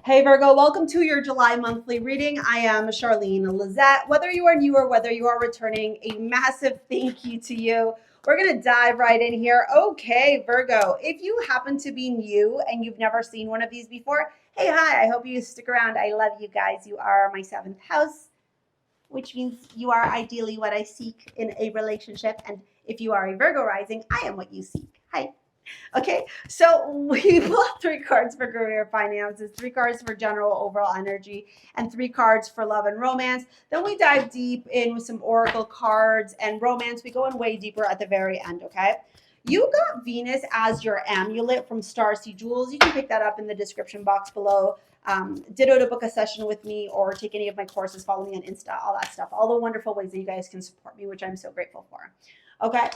Hey Virgo, welcome to your July monthly reading. I am Charlene Lizette. Whether you are new or whether you are returning, a massive thank you to you. We're going to dive right in here. Okay, Virgo, if you happen to be new and you've never seen one of these before, hey, hi, I hope you stick around. I love you guys. You are my seventh house, which means you are ideally what I seek in a relationship. And if you are a Virgo rising, I am what you seek. Hi. Okay, so we pull out three cards for career finances, three cards for general overall energy, and three cards for love and romance. Then we dive deep in with some oracle cards and romance. We go in way deeper at the very end, okay? You got Venus as your amulet from StarSea Jewels. You can pick that up in the description box below. Ditto to book a session with me or take any of my courses, follow me on Insta, all that stuff, all the wonderful ways that you guys can support me, which I'm so grateful for. Okay.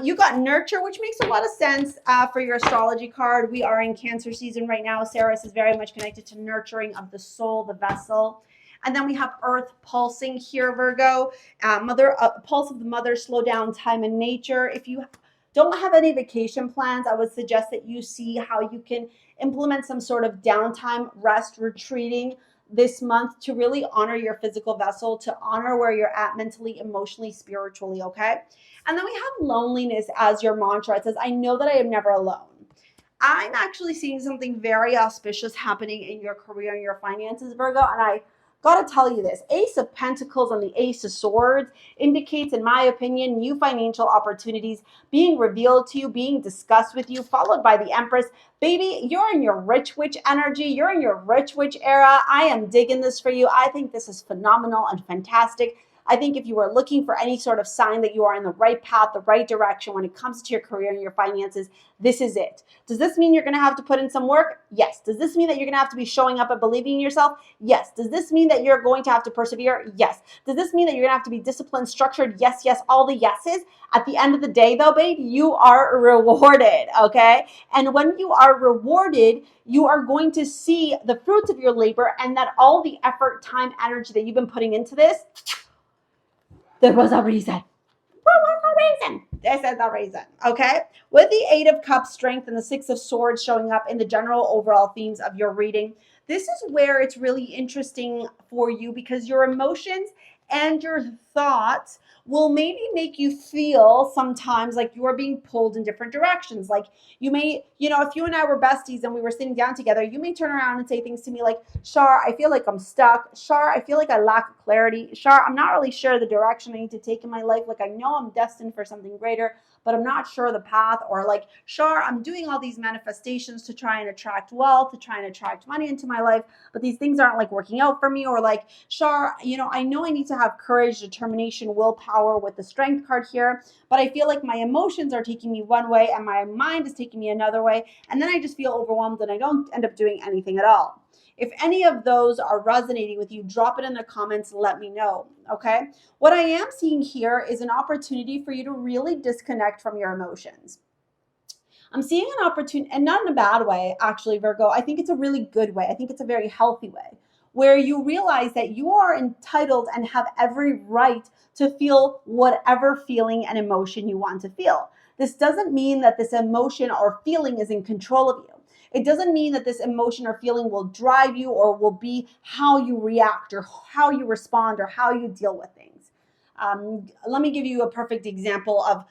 You got nurture, which makes a lot of sense for your astrology card. We are in Cancer season right now. Ceres is very much connected to nurturing of the soul, the vessel. And then we have Earth pulsing here, Virgo. Pulse of the mother, slow down time and nature. If you don't have any vacation plans, I would suggest that you see how you can implement some sort of downtime, rest, retreating this month to really honor your physical vessel, to honor where you're at mentally, emotionally, spiritually, okay? And then we have loneliness as your mantra. It says, I know that I am never alone. I'm actually seeing something very auspicious happening in your career and your finances, Virgo. And I got to tell you this. Ace of Pentacles and the Ace of Swords indicates, in my opinion, new financial opportunities being revealed to you, being discussed with you, followed by the Empress. Baby, you're in your rich witch energy. You're in your rich witch era. I am digging this for you. I think this is phenomenal and fantastic. I think if you are looking for any sort of sign that you are in the right path, the right direction when it comes to your career and your finances, this is it. Does this mean you're going to have to put in some work? Yes. Does this mean that you're going to have to be showing up and believing in yourself? Yes. Does this mean that you're going to have to persevere? Yes. Does this mean that you're going to have to be disciplined, structured? Yes, yes, all the yeses. At the end of the day, though, babe, you are rewarded, okay? And when you are rewarded, you are going to see the fruits of your labor, and that all the effort, time, energy that you've been putting into this, there was a reason. What was the reason? This is the reason, okay? With the Eight of Cups, Strength, and the Six of Swords showing up in the general overall themes of your reading, this is where it's really interesting for you because your emotions and your thoughts will maybe make you feel sometimes like you are being pulled in different directions. Like you may, if you and I were besties and we were sitting down together, you may turn around and say things to me like, Shar, I feel like I'm stuck. Shar, I feel like I lack clarity. Shar, I'm not really sure the direction I need to take in my life. Like I know I'm destined for something greater, but I'm not sure the path. Or like, Shar, I'm doing all these manifestations to try and attract wealth, to try and attract money into my life, but these things aren't like working out for me. Or like, Shar, I know I need to have courage, determination, willpower with the Strength card here, but I feel like my emotions are taking me one way and my mind is taking me another way. And then I just feel overwhelmed and I don't end up doing anything at all. If any of those are resonating with you, drop it in the comments. Let me know, okay? What I am seeing here is an opportunity for you to really disconnect from your emotions. I'm seeing an opportunity, and not in a bad way, actually, Virgo. I think it's a really good way. I think it's a very healthy way, where you realize that you are entitled and have every right to feel whatever feeling and emotion you want to feel. This doesn't mean that this emotion or feeling is in control of you. It doesn't mean that this emotion or feeling will drive you or will be how you react or how you respond or how you deal with things. Let me give you a perfect example of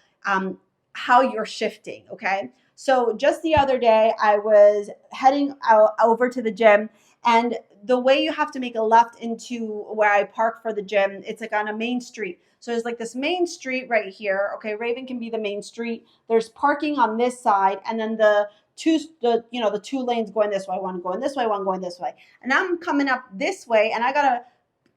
how you're shifting, okay? So just the other day, I was heading over to the gym, and the way you have to make a left into where I park for the gym, it's like on a main street. So there's like this main street right here. Okay, Raven can be the main street. There's parking on this side, and then the two lanes going this way, one going this way, one going this way. And I'm coming up this way, and I gotta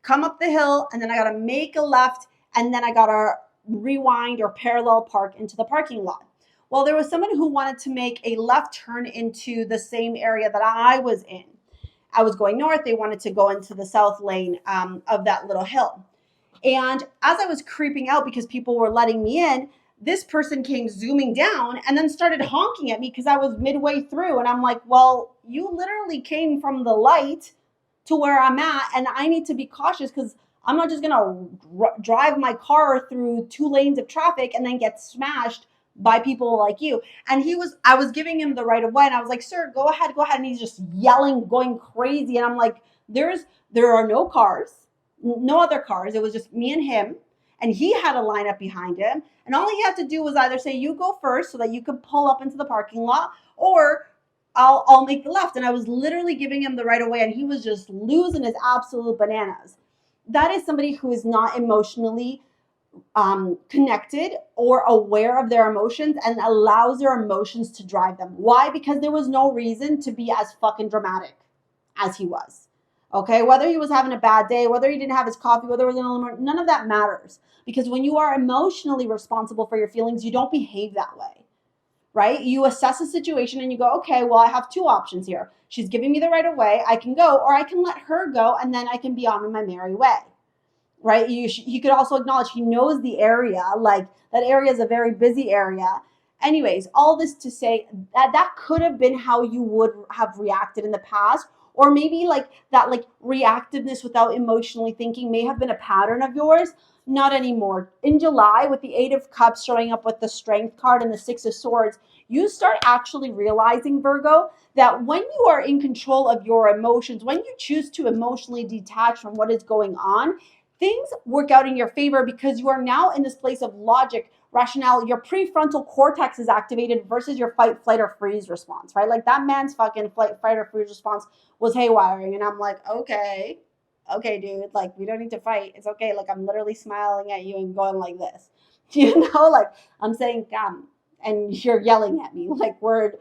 come up the hill, and then I gotta make a left, and then I gotta rewind or parallel park into the parking lot. Well, there was someone who wanted to make a left turn into the same area that I was in. I was going north. They wanted to go into the south lane of that little hill. And as I was creeping out because people were letting me in, this person came zooming down and then started honking at me because I was midway through. And I'm like, well, you literally came from the light to where I'm at, and I need to be cautious because I'm not just going to drive my car through two lanes of traffic and then get smashed by people like you. And I was giving him the right of way, and I was like, sir, go ahead. And he's just yelling, going crazy. And I'm like, there are no cars, no other cars. It was just me and him. And he had a lineup behind him. And all he had to do was either say, you go first so that you could pull up into the parking lot, or I'll make the left. And I was literally giving him the right of way, and he was just losing his absolute bananas. That is somebody who is not emotionally connected or aware of their emotions and allows their emotions to drive them. Why? Because there was no reason to be as fucking dramatic as he was. Okay, whether he was having a bad day, whether he didn't have his coffee, whether it was none of that matters. Because when you are emotionally responsible for your feelings, you don't behave that way, right? You assess a situation and you go, okay, well, I have two options here. She's giving me the right of way. I can go, or I can let her go, and then I can be on my merry way, right? You could also acknowledge he knows the area, like that area is a very busy area. Anyways, all this to say that could have been how you would have reacted in the past. Or maybe like that, like reactiveness without emotionally thinking may have been a pattern of yours. Not anymore. In July, with the 8 of Cups showing up with the Strength card and the 6 of Swords, you start actually realizing, Virgo, that when you are in control of your emotions, when you choose to emotionally detach from what is going on, things work out in your favor because you are now in this place of logic, rationale. Your prefrontal cortex is activated versus your fight, flight, or freeze response, right? Like that man's fucking fight, or freeze response was haywiring. And I'm like, okay, dude, like we don't need to fight. It's okay. Like I'm literally smiling at you and going like this, like I'm saying, come, and you're yelling at me. Like we're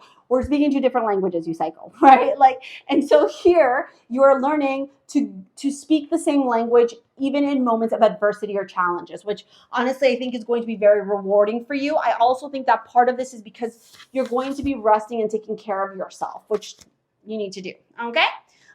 speaking two different languages, you psycho, right? Like, and so here you're learning to speak the same language even in moments of adversity or challenges, which honestly I think is going to be very rewarding for you. I also think that part of this is because you're going to be resting and taking care of yourself, which you need to do. Okay.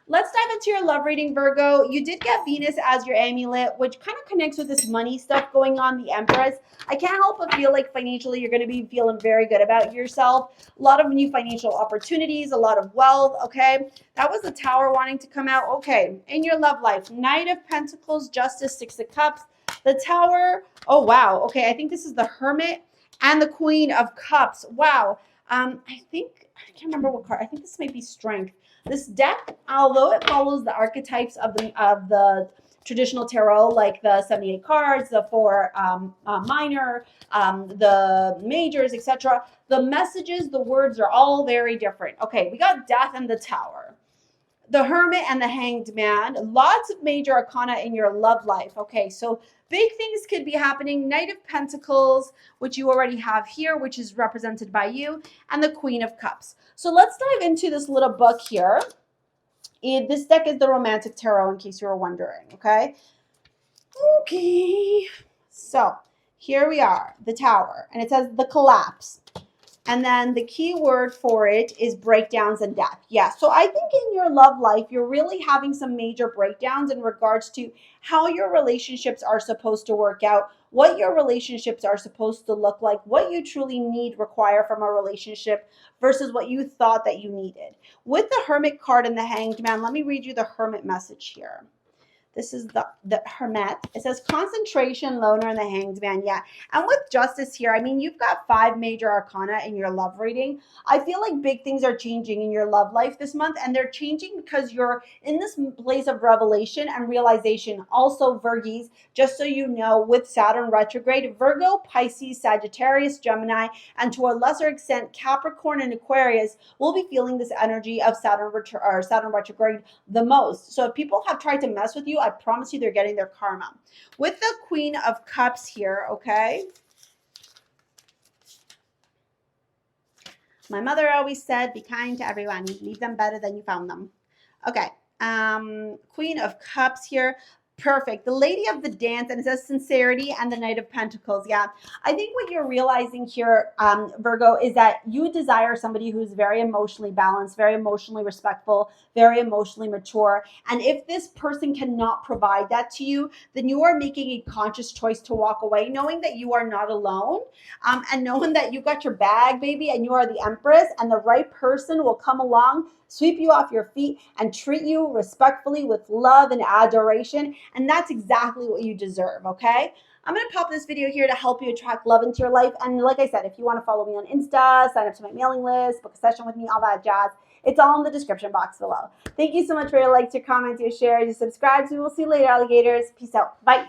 Let's dive into your love reading, Virgo. You did get Venus as your amulet, which kind of connects with this money stuff going on, the Empress. I can't help but feel like financially you're going to be feeling very good about yourself. A lot of new financial opportunities, a lot of wealth, okay? That was the Tower wanting to come out. Okay, in your love life, Knight of Pentacles, Justice, 6 of Cups, the Tower. Oh, wow. Okay, I think this is the Hermit and the Queen of Cups. Wow. I can't remember what card. I think this might be Strength. This deck, although it follows the archetypes of the traditional tarot, like the 78 cards, the 4 minor, the majors, etc., the messages, the words are all very different. Okay, we got Death and the Tower, the Hermit and the Hanged Man, lots of major arcana in your love life. Okay, so big things could be happening. Knight of Pentacles, which you already have here, which is represented by you, and the Queen of Cups. So let's dive into this little book here. This deck is the Romantic Tarot, in case you were wondering, okay? Okay. So here we are, the Tower, and it says the collapse. And then the key word for it is breakdowns and death. Yeah, so I think in your love life, you're really having some major breakdowns in regards to how your relationships are supposed to work out, what your relationships are supposed to look like, what you truly require from a relationship versus what you thought that you needed. With the Hermit card and the Hanged Man, let me read you the Hermit message here. This is the Hermit. It says concentration, loner, and the Hanged Man. Yeah. And with Justice here, I mean, you've got 5 major arcana in your love reading. I feel like big things are changing in your love life this month, and they're changing because you're in this place of revelation and realization. Also, Virgis, just so you know, with Saturn retrograde, Virgo, Pisces, Sagittarius, Gemini, and to a lesser extent, Capricorn and Aquarius will be feeling this energy of Saturn retrograde the most. So if people have tried to mess with you, I promise you they're getting their karma. With the Queen of Cups here, okay? My mother always said, be kind to everyone. Leave them better than you found them. Okay. Queen of Cups here. Perfect. The Lady of the Dance, and it says sincerity, and the Knight of Pentacles. Yeah. I think what you're realizing here, Virgo, is that you desire somebody who's very emotionally balanced, very emotionally respectful, very emotionally mature. And if this person cannot provide that to you, then you are making a conscious choice to walk away, knowing that you are not alone, and knowing that you got your bag, baby, and you are the Empress, and the right person will come along, sweep you off your feet, and treat you respectfully with love and adoration. And that's exactly what you deserve, okay? I'm going to pop this video here to help you attract love into your life. And like I said, if you want to follow me on Insta, sign up to my mailing list, book a session with me, all that jazz, it's all in the description box below. Thank you so much for your likes, your comments, your shares, your subscribes. We will see you later, alligators. Peace out. Bye.